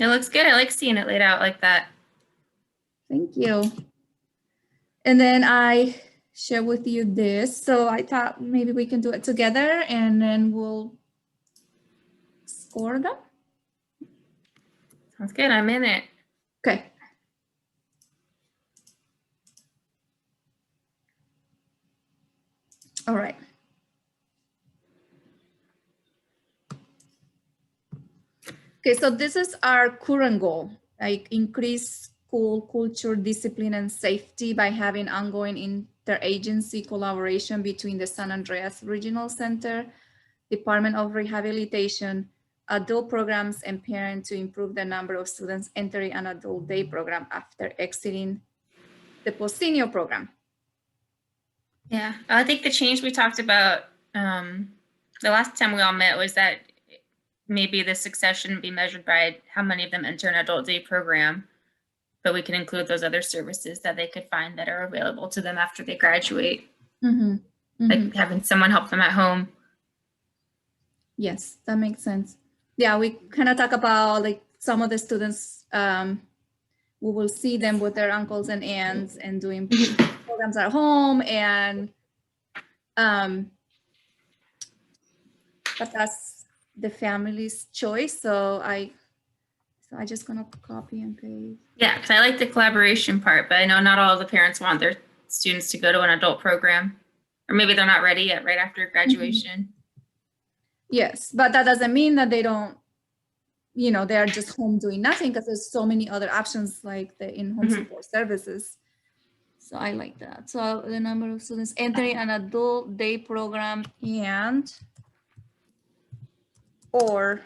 It looks good. I like seeing it laid out like that. Thank you. And then I share with you this. So I thought maybe we can do it together and then we'll score them. Sounds good. I'm in it. Okay. All right. Okay, so this is our current goal, like increase school culture, discipline, and safety by having ongoing interagency collaboration between the San Andreas Regional Center, Department of Rehabilitation, adult programs, and parents to improve the number of students entering an adult day program after exiting the post-senior program. Yeah, I think the change we talked about the last time we all met was that maybe the success shouldn't be measured by how many of them enter an adult day program, but we can include those other services that they could find that are available to them after they graduate. Mm-hmm. Mm-hmm. Like having someone help them at home. Yes, that makes sense. Yeah, we kind of talk about like some of the students, we will see them with their uncles and aunts and doing programs at home, and but that's the family's choice. So I just gonna copy and paste. Yeah, because I like the collaboration part, but I know not all of the parents want their students to go to an adult program, or maybe they're not ready yet right after graduation. Mm-hmm. Yes, but that doesn't mean that they don't, you know, they are just home doing nothing, because there's so many other options like the in-home support services. So I like that. So the number of students entering an adult day program and or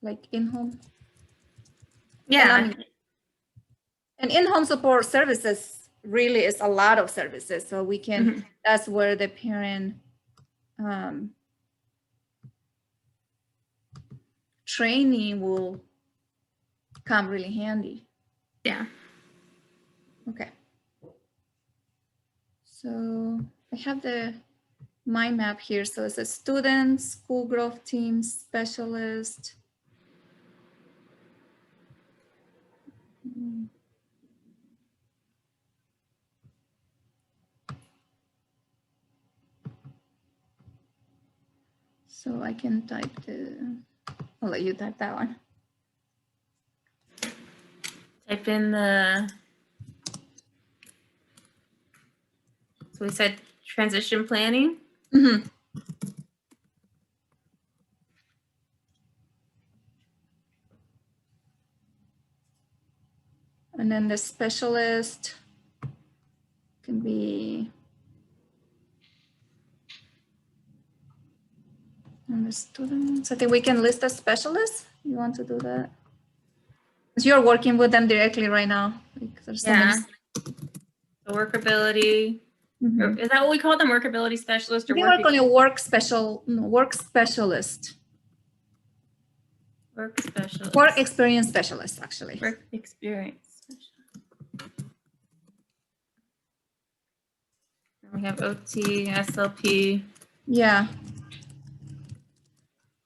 like in-home. Yeah. And in-home support services really is a lot of services. So we can, that's where the parent training will come really handy. Yeah. Okay. So I have the mind map here. So it's a student, school growth team, specialist. So I can type I'll let you type that one. Type in the, so we said transition planning. Mm-hmm. And then the specialist can be, and the students. I think we can list a specialist. You want to do that? Because you're working with them directly right now. Like there's so many. The workability. Is that what we call them? Workability specialist? Or I think we're calling it work specialist. Work specialist. Work experience specialist, actually. Work experience specialist. We have OT, SLP. Yeah.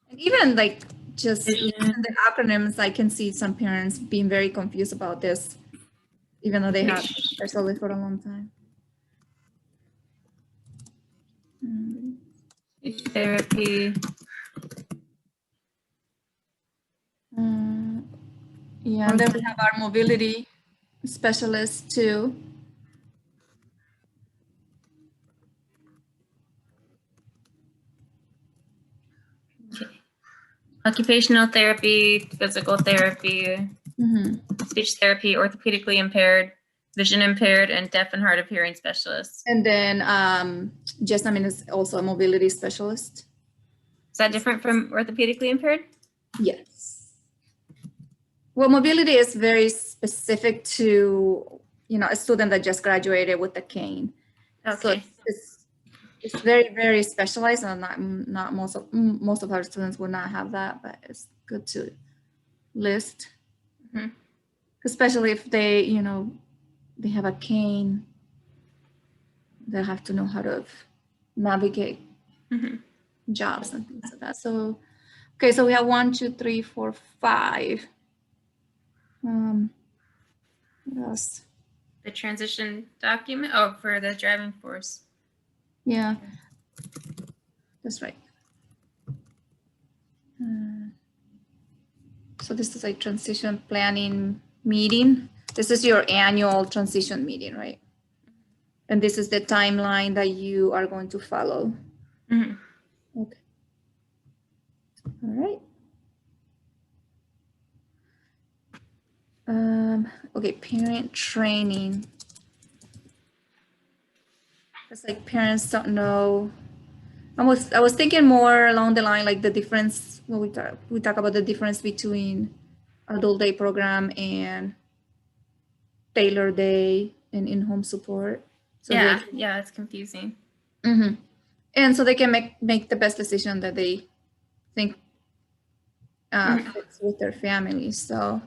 And even like just the acronyms, I can see some parents being very confused about this, even though they have specialists for a long time. Therapy. Yeah, and then we have our mobility specialist too. Okay. Occupational therapy, physical therapy, speech therapy, orthopedically impaired, vision impaired, and deaf and hard of hearing specialists. And then Jessamine is also a mobility specialist. Is that different from orthopedically impaired? Yes. Well, mobility is very specific to, you know, a student that just graduated with a cane. Okay. So it's very, very specialized, and not most of our students will not have that, but it's good to list. Especially if they, you know, they have a cane, they have to know how to navigate jobs and things like that. So Okay, so we have 1, 2, 3, 4, 5. What else? The transition document, oh, for the driving force. Yeah, that's right. So this is a transition planning meeting. This is your annual transition meeting, right? And this is the timeline that you are going to follow. Mhm. Okay. All right. Okay, parent training. It's like parents don't know. I was thinking more along the line like the difference when we talk about the difference between adult day program and Taylor Day and in-home support. So Yeah, yeah, it's confusing. and so they can make the best decision that they think fits with their family. So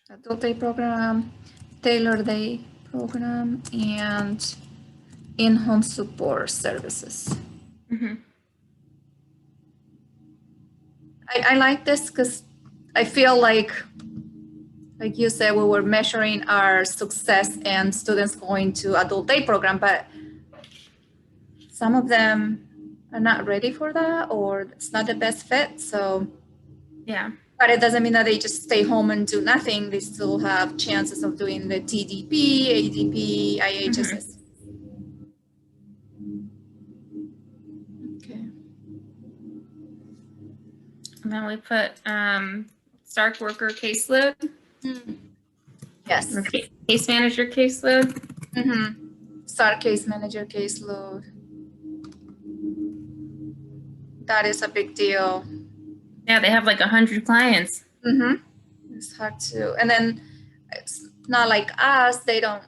adult day program, Taylor Day program, and in-home support services. Mhm. I like this because I feel like you said, we were measuring our success and students going to adult day program, but some of them are not ready for that or it's not the best fit. So, Yeah. but it doesn't mean that they just stay home and do nothing. They still have chances of doing the TDP, ADP, IHSS. Okay. And then we put Stark worker caseload, Yes. or case manager caseload. Start case manager caseload. That is a big deal. Yeah, they have like 100 clients. It's hard to, and then it's not like us, they don't,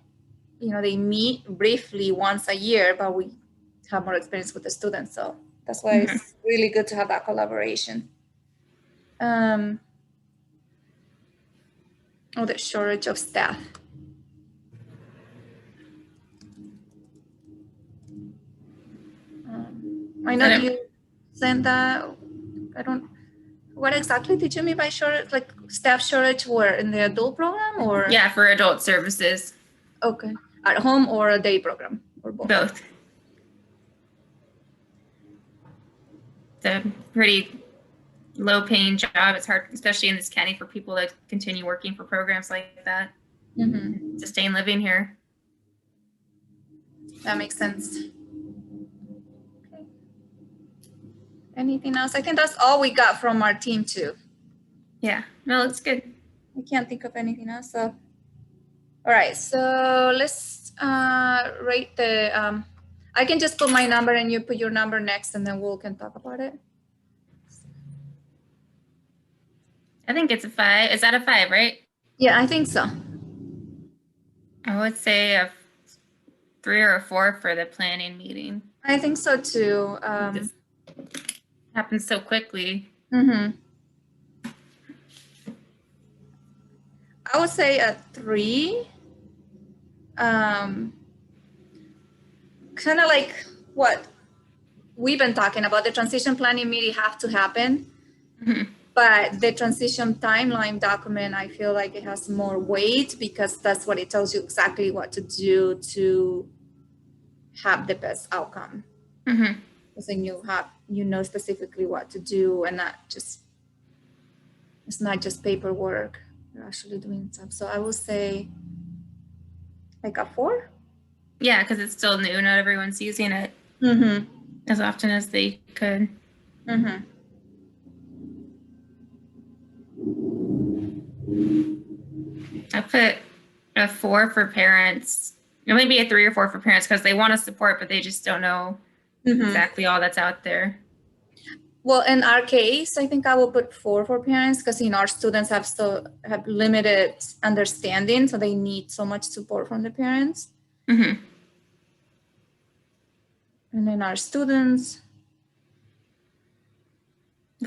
they meet briefly once a year, but we have more experience with the students. So that's why it's really good to have that collaboration. Oh, the shortage of staff. I know you sent that. What exactly did you mean by shortage, like staff shortage where in the adult program or? Yeah, for adult services. Okay, at home or a day program or both? Both. It's a pretty low paying job. It's hard, especially in this county, for people to continue working for programs like that. Sustain living here. That makes sense. Okay. Anything else? I think that's all we got from our team too. Yeah, no, it's good. I can't think of anything else. So, all right. So let's rate the. I can just put my number and you put your number next, and then we can talk about it. I think it's a 5. Is that a 5, right? Yeah, I think so. I would say a 3 or a 4 for the planning meeting. I think so too. This happens so quickly. I would say a 3. Kind of like what we've been talking about. The transition planning meeting have to happen. But the transition timeline document, I feel like it has more weight because that's what it tells you exactly what to do to have the best outcome. Because then you know specifically what to do and it's not just paperwork. You're actually doing stuff. So I will say like a 4. Yeah, because it's still new. Not everyone's using it as often as they could. I put a 4 for parents. It might be a 3 or 4 for parents because they want to support, but they just don't know exactly all that's out there. Well, in our case, I think I will put 4 for parents because our students have limited understanding, so they need so much support from the parents. And then our students.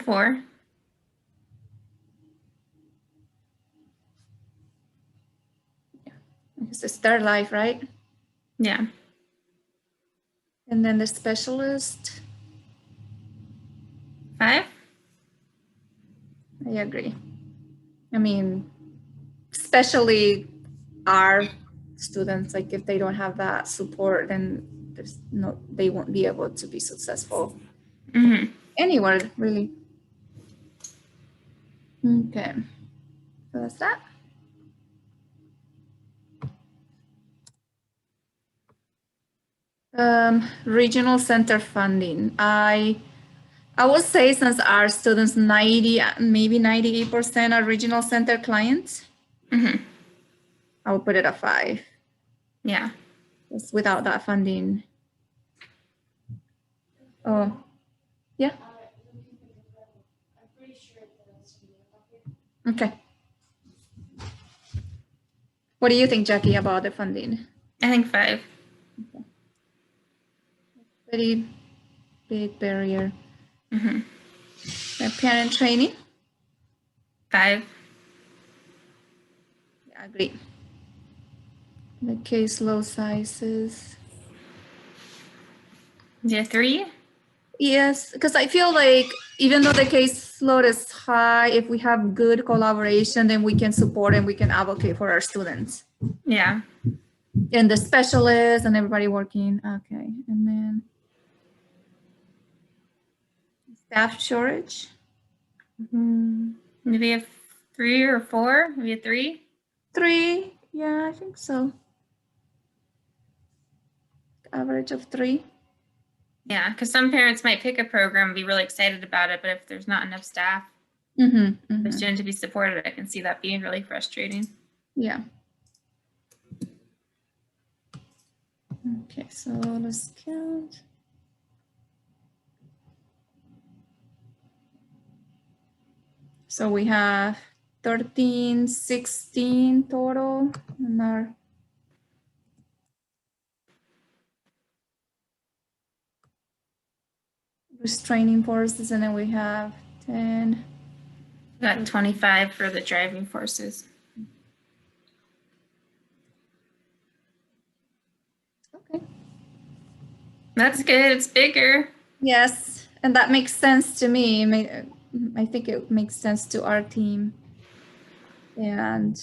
4. Yeah. it's their life, right? Yeah. And then the specialist, 5. I agree. I mean, especially our students, like if they don't have that support, then they won't be able to be successful Mm-hmm. anywhere, really. Okay, so that's that. Regional center funding. I would say since our students 90, maybe 98% are regional center clients, Mm-hmm. I would put it at 5. Yeah. Just without that funding. Oh, yeah. Okay. What do you think, Jackie, about the funding? I think 5. Pretty big barrier. Mm-hmm. Parent training? 5. Yeah, I agree. The caseload sizes. Yeah, 3. Yes, because I feel like even though the caseload is high, if we have good collaboration, then we can support and we can advocate for our students. Yeah. And the specialists and everybody working. Okay, and then staff shortage. Maybe a 3 or 4. Maybe a 3. 3. Yeah, I think so. Average of 3. Yeah, because some parents might pick a program and be really excited about it, but if there's not enough staff Mm-hmm, for the mm-hmm. student to be supported, I can see that being really frustrating. Yeah. Okay, so let's count. So we have 13, 16 total in our restraining forces, and then we have 10. Got 25 for the driving forces. Okay. That's good. It's bigger. Yes, and that makes sense to me. I think it makes sense to our team. And